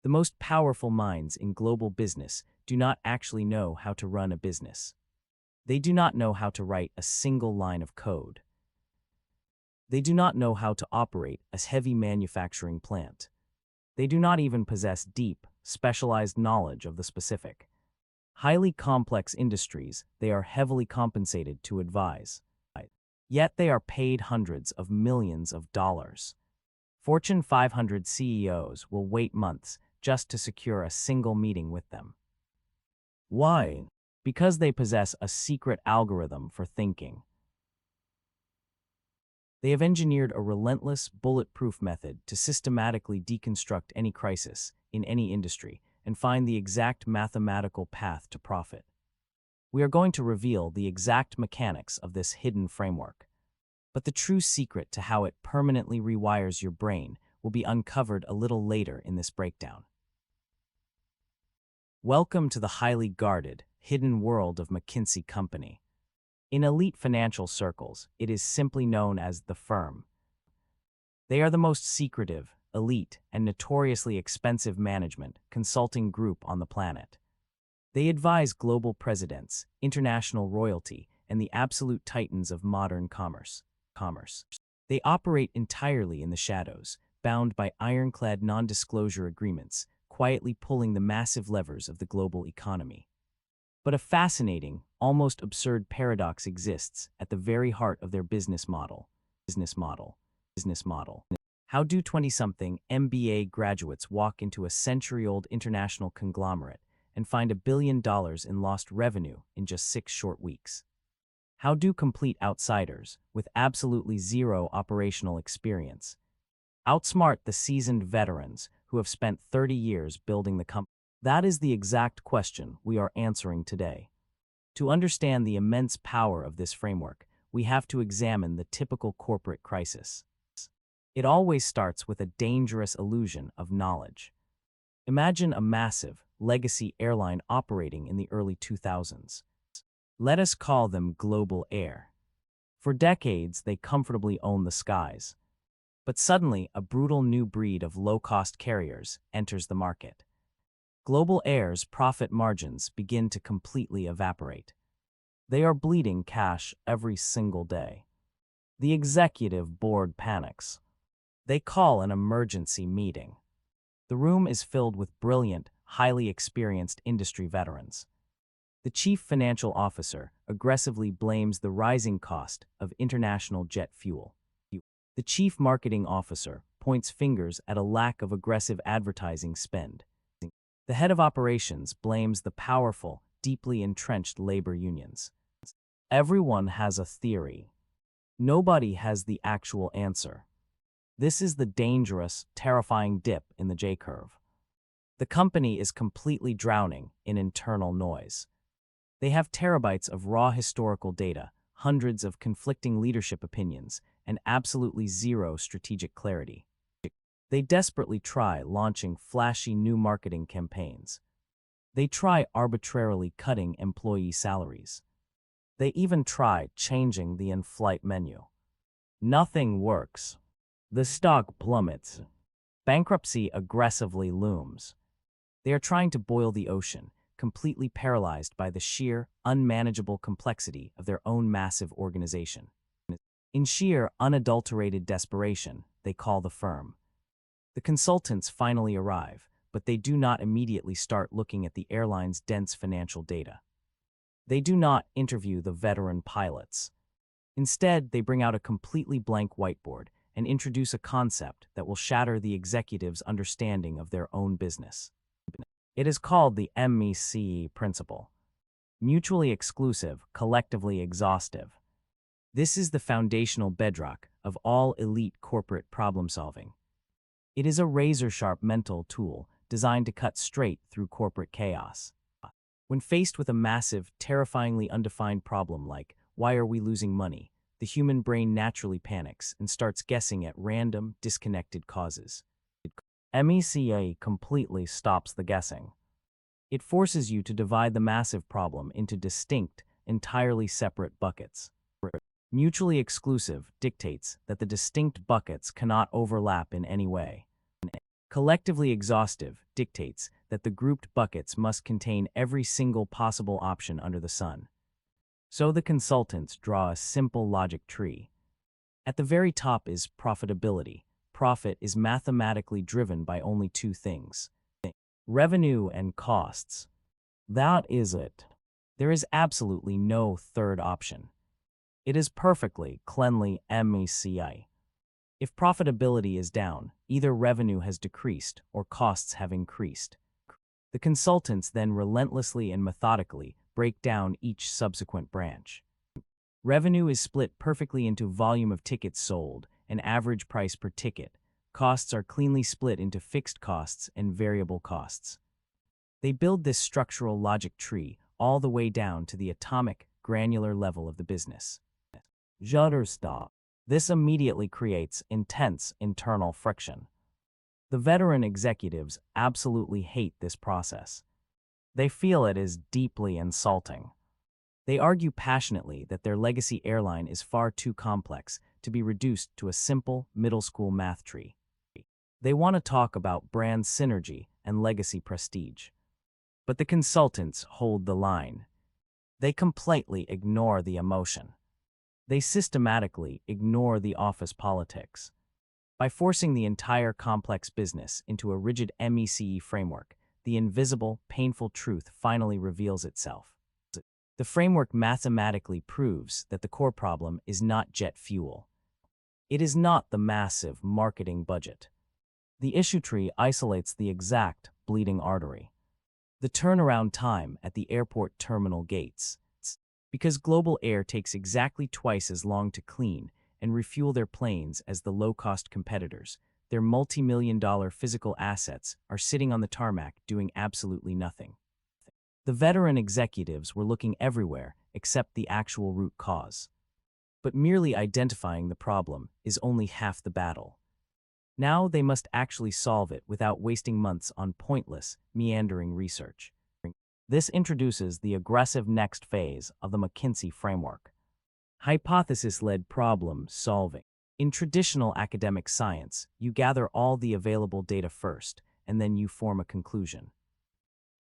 The most powerful minds in global business do not actually know how to run a business. They do not know how to write a single line of code. They do not know how to operate a heavy manufacturing plant. They do not even possess deep, specialized knowledge of the specific, highly complex industries they are heavily compensated to advise. Yet they are paid hundreds of millions of dollars. Fortune 500 CEOs will wait months just to secure a single meeting with them. Why? Because they possess a secret algorithm for thinking. They have engineered a relentless, bulletproof method to systematically deconstruct any crisis in any industry and find the exact mathematical path to profit. We are going to reveal the exact mechanics of this hidden framework. But the true secret to how it permanently rewires your brain will be uncovered a little later in this breakdown. Welcome to the highly guarded, hidden world of McKinsey Company. In elite financial circles, it is simply known as the firm. They are the most secretive, elite, and notoriously expensive management consulting group on the planet. They advise global presidents, international royalty, and the absolute titans of modern commerce. They operate entirely in the shadows, bound by ironclad non-disclosure agreements, quietly pulling the massive levers of the global economy. But a fascinating, almost absurd paradox exists at the very heart of their business model. How do 20-something MBA graduates walk into a century-old international conglomerate and find $1 billion in lost revenue in just 6 short weeks? How do complete outsiders, with absolutely zero operational experience, outsmart the seasoned veterans who have spent 30 years building the company? That is the exact question we are answering today. To understand the immense power of this framework, we have to examine the typical corporate crisis. It always starts with a dangerous illusion of knowledge. Imagine a massive, legacy airline operating in the early 2000s. Let us call them Global Air. For decades, they comfortably own the skies. But suddenly, a brutal new breed of low-cost carriers enters the market. Global Air's profit margins begin to completely evaporate. They are bleeding cash every single day. The executive board panics. They call an emergency meeting. The room is filled with brilliant, highly experienced industry veterans. The chief financial officer aggressively blames the rising cost of international jet fuel. The chief marketing officer points fingers at a lack of aggressive advertising spend. The head of operations blames the powerful, deeply entrenched labor unions. Everyone has a theory. Nobody has the actual answer. This is the dangerous, terrifying dip in the J-curve. The company is completely drowning in internal noise. They have terabytes of raw historical data, hundreds of conflicting leadership opinions, and absolutely zero strategic clarity. They desperately try launching flashy new marketing campaigns. They try arbitrarily cutting employee salaries. They even try changing the in-flight menu. Nothing works. The stock plummets. Bankruptcy aggressively looms. They are trying to boil the ocean, completely paralyzed by the sheer, unmanageable complexity of their own massive organization. In sheer, unadulterated desperation, they call the firm. The consultants finally arrive, but they do not immediately start looking at the airline's dense financial data. They do not interview the veteran pilots. Instead, they bring out a completely blank whiteboard and introduce a concept that will shatter the executive's understanding of their own business. It is called the MECE principle. Mutually exclusive, collectively exhaustive. This is the foundational bedrock of all elite corporate problem-solving. It is a razor-sharp mental tool designed to cut straight through corporate chaos. When faced with a massive, terrifyingly undefined problem like, why are we losing money, the human brain naturally panics and starts guessing at random, disconnected causes. MECE completely stops the guessing. It forces you to divide the massive problem into distinct, entirely separate buckets. Mutually exclusive dictates that the distinct buckets cannot overlap in any way. Collectively exhaustive dictates that the grouped buckets must contain every single possible option under the sun. So the consultants draw a simple logic tree. At the very top is profitability. Profit is mathematically driven by only two things: revenue and costs. That is it. There is absolutely no third option. It is perfectly cleanly MECE. If profitability is down, either revenue has decreased or costs have increased. The consultants then relentlessly and methodically break down each subsequent branch. Revenue is split perfectly into volume of tickets sold and average price per ticket. Costs are cleanly split into fixed costs and variable costs. They build this structural logic tree all the way down to the atomic, granular level of the business. Shutterstock. This immediately creates intense internal friction. The veteran executives absolutely hate this process. They feel it is deeply insulting. They argue passionately that their legacy airline is far too complex to be reduced to a simple middle school math tree. They want to talk about brand synergy and legacy prestige. But the consultants hold the line. They completely ignore the emotion. They systematically ignore the office politics. By forcing the entire complex business into a rigid MECE framework, the invisible, painful truth finally reveals itself. The framework mathematically proves that the core problem is not jet fuel. It is not the massive marketing budget. The issue tree isolates the exact bleeding artery: the turnaround time at the airport terminal gates. Because Global Air takes exactly twice as long to clean and refuel their planes as the low-cost competitors, their multi-million-dollar physical assets are sitting on the tarmac doing absolutely nothing. The veteran executives were looking everywhere except the actual root cause. But merely identifying the problem is only half the battle. Now they must actually solve it without wasting months on pointless, meandering research. This introduces the aggressive next phase of the McKinsey framework: hypothesis-led problem solving. In traditional academic science, you gather all the available data first, and then you form a conclusion.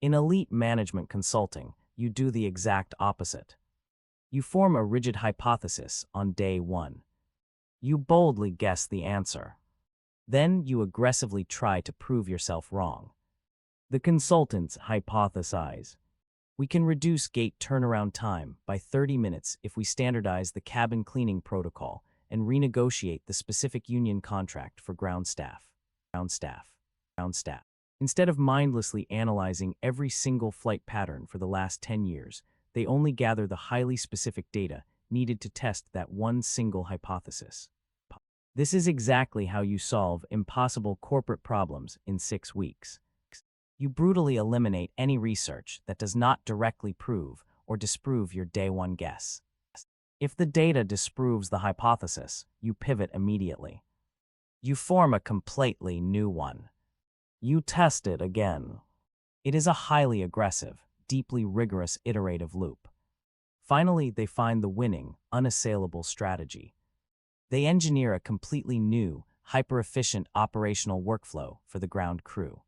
In elite management consulting, you do the exact opposite. You form a rigid hypothesis on day one. You boldly guess the answer. Then you aggressively try to prove yourself wrong. The consultants hypothesize: we can reduce gate turnaround time by 30 minutes if we standardize the cabin cleaning protocol and renegotiate the specific union contract for ground staff. Instead of mindlessly analyzing every single flight pattern for the last 10 years, they only gather the highly specific data needed to test that one single hypothesis. This is exactly how you solve impossible corporate problems in 6 weeks. You brutally eliminate any research that does not directly prove or disprove your day one guess. If the data disproves the hypothesis, you pivot immediately. You form a completely new one. You test it again. It is a highly aggressive, deeply rigorous iterative loop. Finally, they find the winning, unassailable strategy. They engineer a completely new, hyper-efficient operational workflow for the ground crew.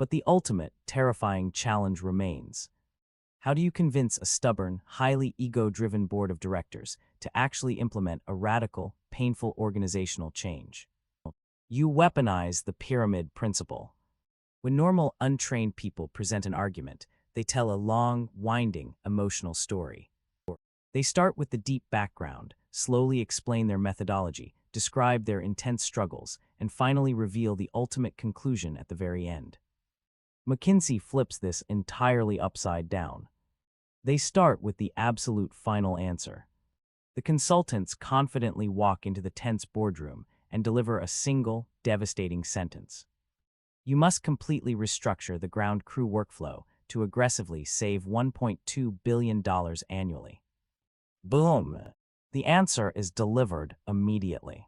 But the ultimate, terrifying challenge remains. How do you convince a stubborn, highly ego-driven board of directors to actually implement a radical, painful organizational change? You weaponize the pyramid principle. When normal, untrained people present an argument, they tell a long, winding, emotional story. They start with the deep background, slowly explain their methodology, describe their intense struggles, and finally reveal the ultimate conclusion at the very end. McKinsey flips this entirely upside down. They start with the absolute final answer. The consultants confidently walk into the tense boardroom and deliver a single, devastating sentence: you must completely restructure the ground crew workflow to aggressively save $1.2 billion annually. Boom! The answer is delivered immediately.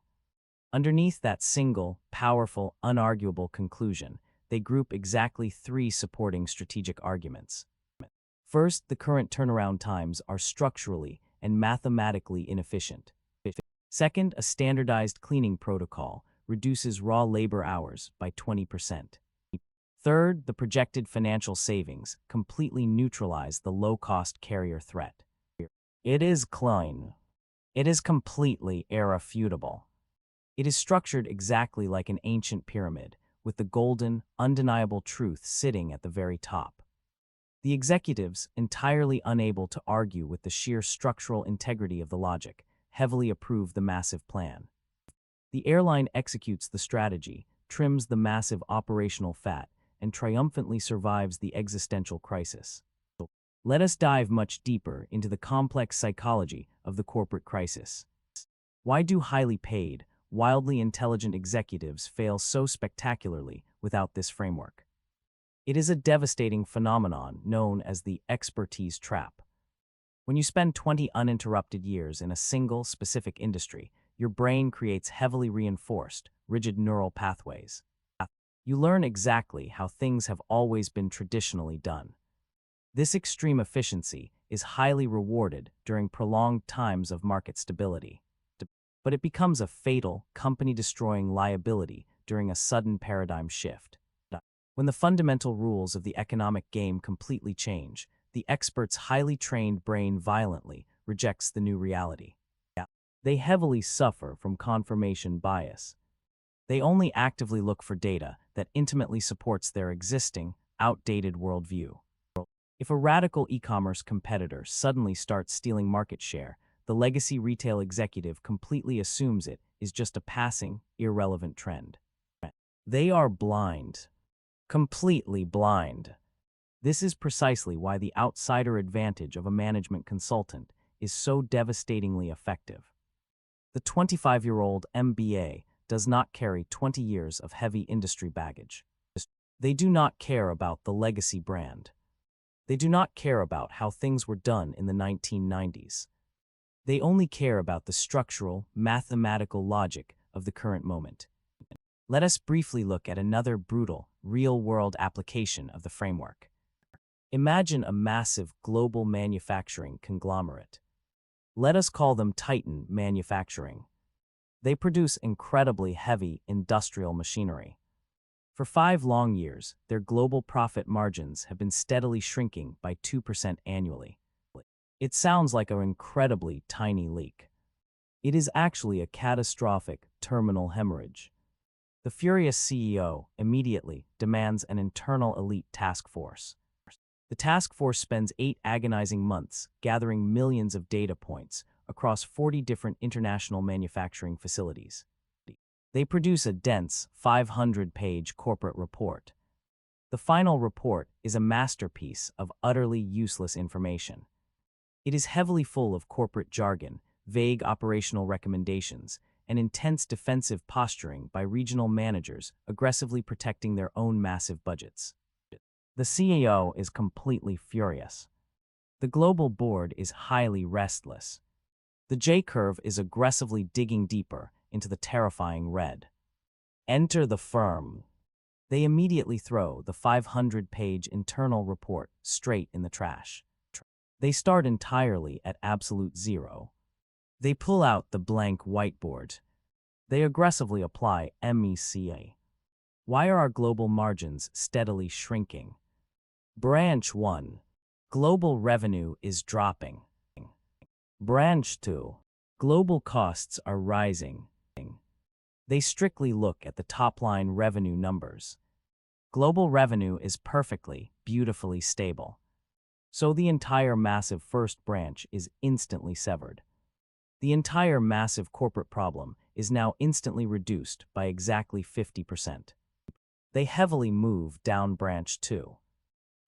Underneath that single, powerful, unarguable conclusion, they group exactly 3 supporting strategic arguments. First, the current turnaround times are structurally and mathematically inefficient. Second, a standardized cleaning protocol reduces raw labor hours by 20%. Third, the projected financial savings completely neutralize the low-cost carrier threat. It is clean. It is completely irrefutable. It is structured exactly like an ancient pyramid, with the golden, undeniable truth sitting at the very top. The executives, entirely unable to argue with the sheer structural integrity of the logic, heavily approve the massive plan. The airline executes the strategy, trims the massive operational fat, and triumphantly survives the existential crisis. Let us dive much deeper into the complex psychology of the corporate crisis. Why do highly paid, wildly intelligent executives fail so spectacularly without this framework? It is a devastating phenomenon known as the expertise trap. When you spend 20 uninterrupted years in a single, specific industry, your brain creates heavily reinforced, rigid neural pathways. You learn exactly how things have always been traditionally done. This extreme efficiency is highly rewarded during prolonged times of market stability. But it becomes a fatal, company-destroying liability during a sudden paradigm shift. When the fundamental rules of the economic game completely change, the expert's highly trained brain violently rejects the new reality. They heavily suffer from confirmation bias. They only actively look for data that intimately supports their existing, outdated worldview. If a radical e-commerce competitor suddenly starts stealing market share, the legacy retail executive completely assumes it is just a passing, irrelevant trend. They are blind. Completely blind. This is precisely why the outsider advantage of a management consultant is so devastatingly effective. The 25-year-old MBA does not carry 20 years of heavy industry baggage. They do not care about the legacy brand. They do not care about how things were done in the 1990s. They only care about the structural, mathematical logic of the current moment. Let us briefly look at another brutal, real-world application of the framework. Imagine a massive global manufacturing conglomerate. Let us call them Titan Manufacturing. They produce incredibly heavy industrial machinery. For 5 long years, their global profit margins have been steadily shrinking by 2% annually. It sounds like an incredibly tiny leak. It is actually a catastrophic terminal hemorrhage. The furious CEO immediately demands an internal elite task force. The task force spends 8 agonizing months gathering millions of data points across 40 different international manufacturing facilities. They produce a dense, 500-page corporate report. The final report is a masterpiece of utterly useless information. It is heavily full of corporate jargon, vague operational recommendations, and intense defensive posturing by regional managers aggressively protecting their own massive budgets. The CEO is completely furious. The global board is highly restless. The J-curve is aggressively digging deeper into the terrifying red. Enter the firm. They immediately throw the 500-page internal report straight in the trash. They start entirely at absolute zero. They pull out the blank whiteboard. They aggressively apply MECE. Why are our global margins steadily shrinking? Branch 1. Global revenue is dropping. Branch 2. Global costs are rising. They strictly look at the top-line revenue numbers. Global revenue is perfectly, beautifully stable. So the entire massive first branch is instantly severed. The entire massive corporate problem is now instantly reduced by exactly 50%. They heavily move down branch 2.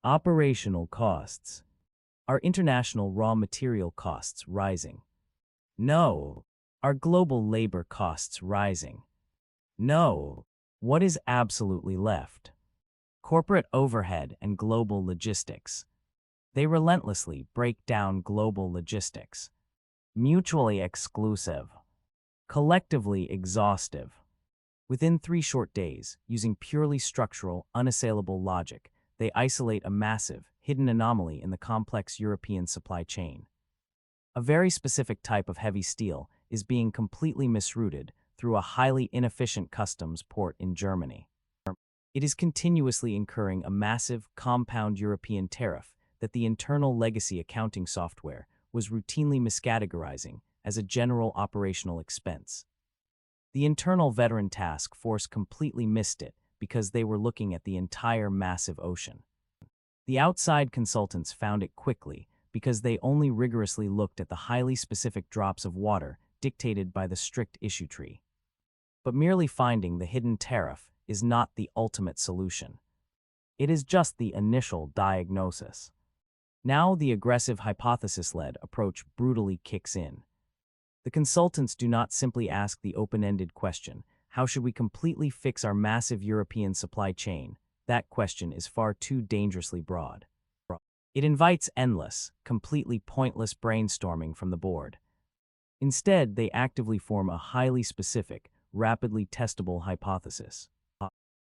Operational costs. Are international raw material costs rising? No. Are global labor costs rising? No. What is absolutely left? Corporate overhead and global logistics. They relentlessly break down global logistics. Mutually exclusive. Collectively exhaustive. Within 3 short days, using purely structural, unassailable logic, they isolate a massive, hidden anomaly in the complex European supply chain. A very specific type of heavy steel is being completely misrouted through a highly inefficient customs port in Germany. It is continuously incurring a massive, compound European tariff that the internal legacy accounting software was routinely miscategorizing as a general operational expense. The internal veteran task force completely missed it because they were looking at the entire massive ocean. The outside consultants found it quickly because they only rigorously looked at the highly specific drops of water dictated by the strict issue tree. But merely finding the hidden tariff is not the ultimate solution. It is just the initial diagnosis. Now the aggressive hypothesis-led approach brutally kicks in. The consultants do not simply ask the open-ended question, how should we completely fix our massive European supply chain? That question is far too dangerously broad. It invites endless, completely pointless brainstorming from the board. Instead, they actively form a highly specific, rapidly testable hypothesis.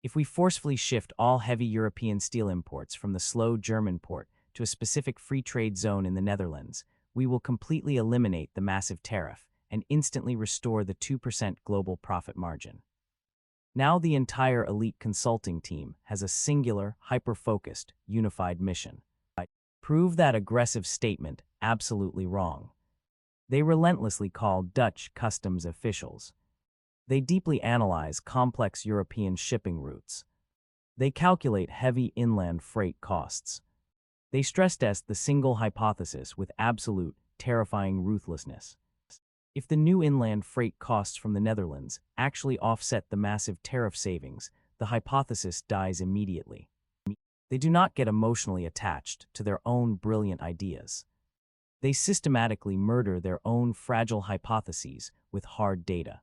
If we forcefully shift all heavy European steel imports from the slow German port to a specific free trade zone in the Netherlands, we will completely eliminate the massive tariff and instantly restore the 2% global profit margin. Now the entire elite consulting team has a singular, hyper-focused, unified mission. Prove that aggressive statement absolutely wrong. They relentlessly call Dutch customs officials. They deeply analyze complex European shipping routes. They calculate heavy inland freight costs. They stress-test the single hypothesis with absolute, terrifying ruthlessness. If the new inland freight costs from the Netherlands actually offset the massive tariff savings, the hypothesis dies immediately. They do not get emotionally attached to their own brilliant ideas. They systematically murder their own fragile hypotheses with hard data.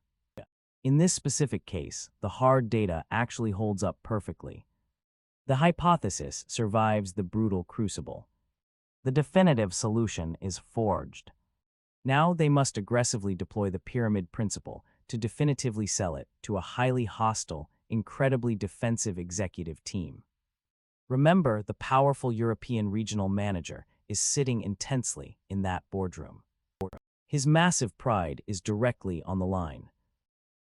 In this specific case, the hard data actually holds up perfectly. The hypothesis survives the brutal crucible. The definitive solution is forged. Now they must aggressively deploy the pyramid principle to definitively sell it to a highly hostile, incredibly defensive executive team. Remember, the powerful European regional manager is sitting intensely in that boardroom. His massive pride is directly on the line.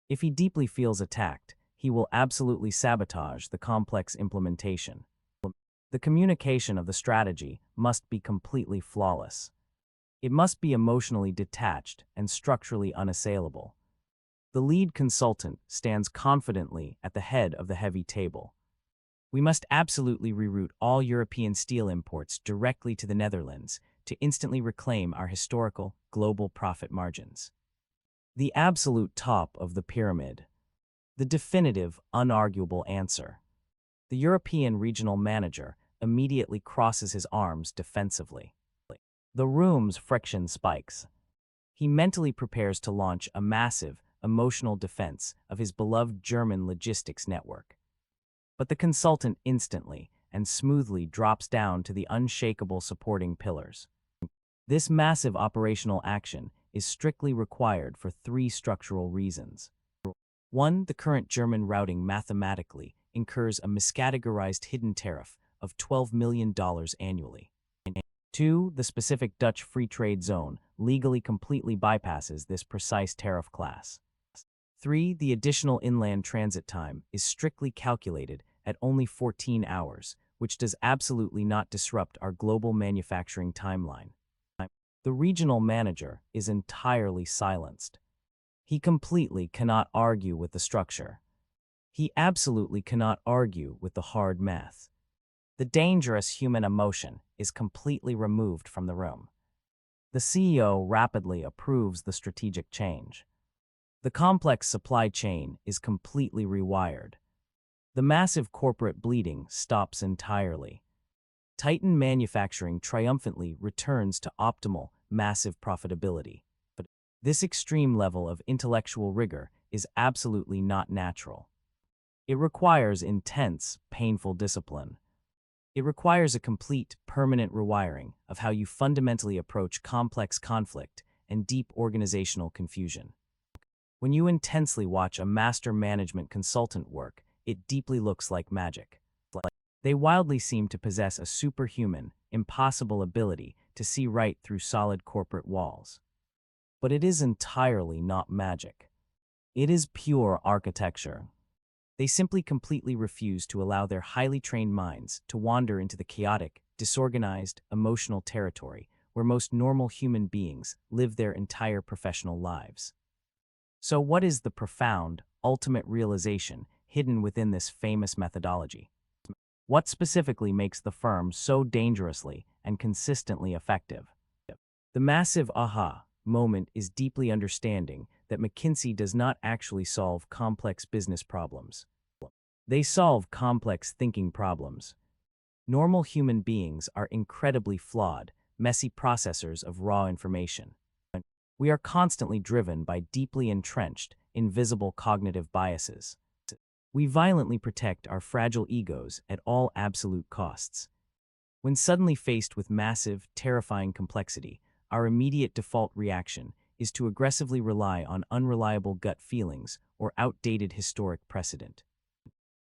If he deeply feels attacked, he will absolutely sabotage the complex implementation. The communication of the strategy must be completely flawless. It must be emotionally detached and structurally unassailable. The lead consultant stands confidently at the head of the heavy table. We must absolutely reroute all European steel imports directly to the Netherlands to instantly reclaim our historical, global profit margins. The absolute top of the pyramid. The definitive, unarguable answer. The European regional manager immediately crosses his arms defensively. The room's friction spikes. He mentally prepares to launch a massive, emotional defense of his beloved German logistics network. But the consultant instantly and smoothly drops down to the unshakable supporting pillars. This massive operational action is strictly required for three structural reasons. 1. The current German routing mathematically incurs a miscategorized hidden tariff of $12 million annually. 2. The specific Dutch free trade zone legally completely bypasses this precise tariff class. 3. The additional inland transit time is strictly calculated at only 14 hours, which does absolutely not disrupt our global manufacturing timeline. The regional manager is entirely silenced. He completely cannot argue with the structure. He absolutely cannot argue with the hard math. The dangerous human emotion is completely removed from the room. The CEO rapidly approves the strategic change. The complex supply chain is completely rewired. The massive corporate bleeding stops entirely. Titan manufacturing triumphantly returns to optimal, massive profitability. But this extreme level of intellectual rigor is absolutely not natural. It requires intense, painful discipline. It requires a complete, permanent rewiring of how you fundamentally approach complex conflict and deep organizational confusion. When you intensely watch a master management consultant work, it deeply looks like magic. They wildly seem to possess a superhuman, impossible ability to see right through solid corporate walls. But it is entirely not magic. It is pure architecture. They simply completely refuse to allow their highly trained minds to wander into the chaotic, disorganized, emotional territory where most normal human beings live their entire professional lives. So what is the profound, ultimate realization hidden within this famous methodology? What specifically makes the firm so dangerously and consistently effective? The massive aha moment is deeply understanding that McKinsey does not actually solve complex business problems. They solve complex thinking problems. Normal human beings are incredibly flawed, messy processors of raw information. We are constantly driven by deeply entrenched, invisible cognitive biases. We violently protect our fragile egos at all absolute costs. When suddenly faced with massive, terrifying complexity, our immediate default reaction is to aggressively rely on unreliable gut feelings or outdated historic precedent.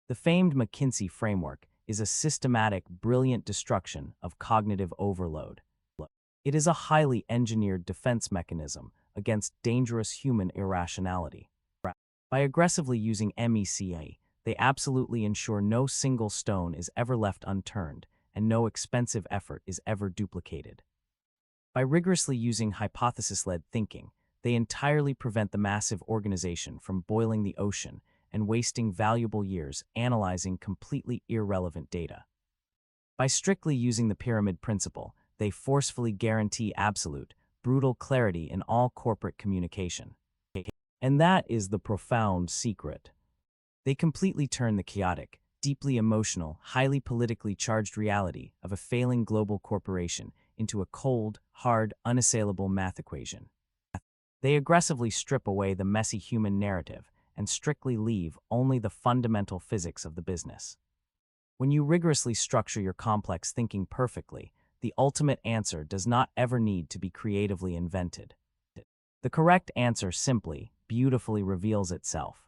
The famed McKinsey framework is a systematic, brilliant destruction of cognitive overload. It is a highly engineered defense mechanism against dangerous human irrationality. By aggressively using MECE, they absolutely ensure no single stone is ever left unturned and no expensive effort is ever duplicated. By rigorously using hypothesis-led thinking, they entirely prevent the massive organization from boiling the ocean and wasting valuable years analyzing completely irrelevant data. By strictly using the pyramid principle, they forcefully guarantee absolute, brutal clarity in all corporate communication. And that is the profound secret. They completely turn the chaotic, deeply emotional, highly politically charged reality of a failing global corporation into a cold, hard, unassailable math equation. They aggressively strip away the messy human narrative and strictly leave only the fundamental physics of the business. When you rigorously structure your complex thinking perfectly, the ultimate answer does not ever need to be creatively invented. The correct answer simply, beautifully reveals itself.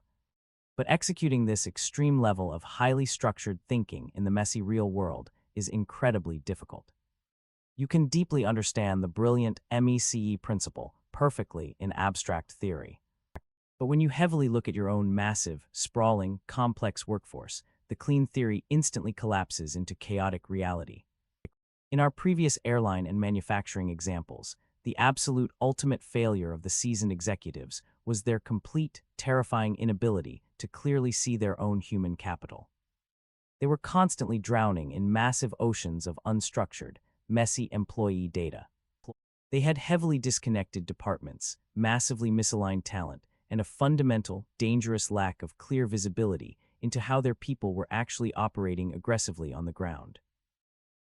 But executing this extreme level of highly structured thinking in the messy real world is incredibly difficult. You can deeply understand the brilliant MECE principle perfectly in abstract theory. But when you heavily look at your own massive, sprawling, complex workforce, the clean theory instantly collapses into chaotic reality. In our previous airline and manufacturing examples, the absolute ultimate failure of the seasoned executives was their complete, terrifying inability to clearly see their own human capital. They were constantly drowning in massive oceans of unstructured, messy employee data. They had heavily disconnected departments, massively misaligned talent, and a fundamental, dangerous lack of clear visibility into how their people were actually operating aggressively on the ground.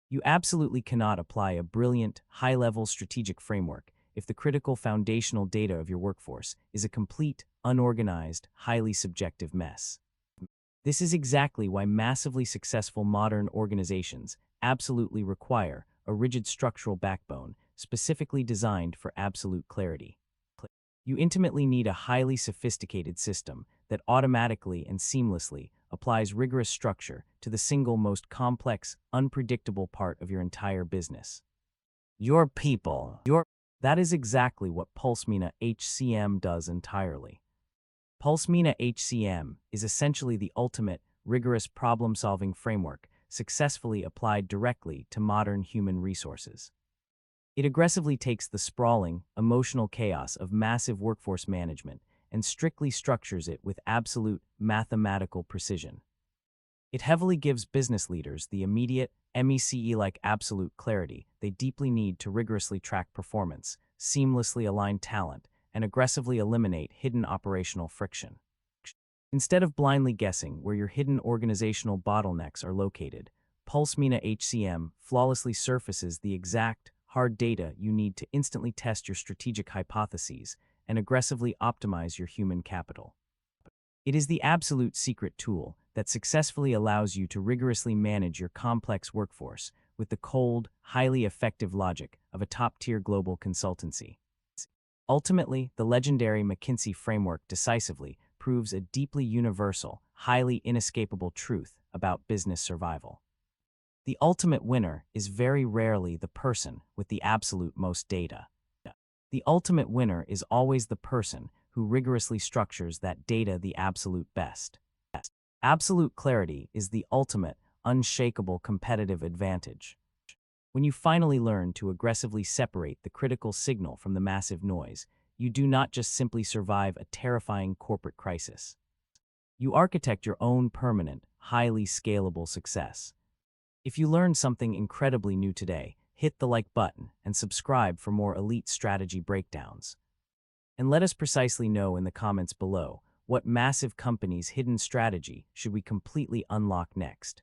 You absolutely cannot apply a brilliant, high-level strategic framework if the critical foundational data of your workforce is a complete, unorganized, highly subjective mess. This is exactly why massively successful modern organizations absolutely require a rigid structural backbone specifically designed for absolute clarity. You intimately need a highly sophisticated system that automatically and seamlessly applies rigorous structure to the single most complex, unpredictable part of your entire business. Your people. That is exactly what PulseMina HCM does entirely. PulseMina HCM is essentially the ultimate, rigorous problem-solving framework successfully applied directly to modern human resources. It aggressively takes the sprawling, emotional chaos of massive workforce management and strictly structures it with absolute, mathematical precision. It heavily gives business leaders the immediate, MECE-like absolute clarity they deeply need to rigorously track performance, seamlessly align talent, and aggressively eliminate hidden operational friction. Instead of blindly guessing where your hidden organizational bottlenecks are located, PulseMina HCM flawlessly surfaces the exact, hard data you need to instantly test your strategic hypotheses and aggressively optimize your human capital. It is the absolute secret tool that successfully allows you to rigorously manage your complex workforce with the cold, highly effective logic of a top-tier global consultancy. Ultimately, the legendary McKinsey framework decisively proves a deeply universal, highly inescapable truth about business survival. The ultimate winner is very rarely the person with the absolute most data. The ultimate winner is always the person who rigorously structures that data the absolute best. Absolute clarity is the ultimate, unshakable competitive advantage. When you finally learn to aggressively separate the critical signal from the massive noise, you do not just simply survive a terrifying corporate crisis. You architect your own permanent, highly scalable success. If you learned something incredibly new today, hit the like button and subscribe for more elite strategy breakdowns. And let us precisely know in the comments below what massive company's hidden strategy should we completely unlock next.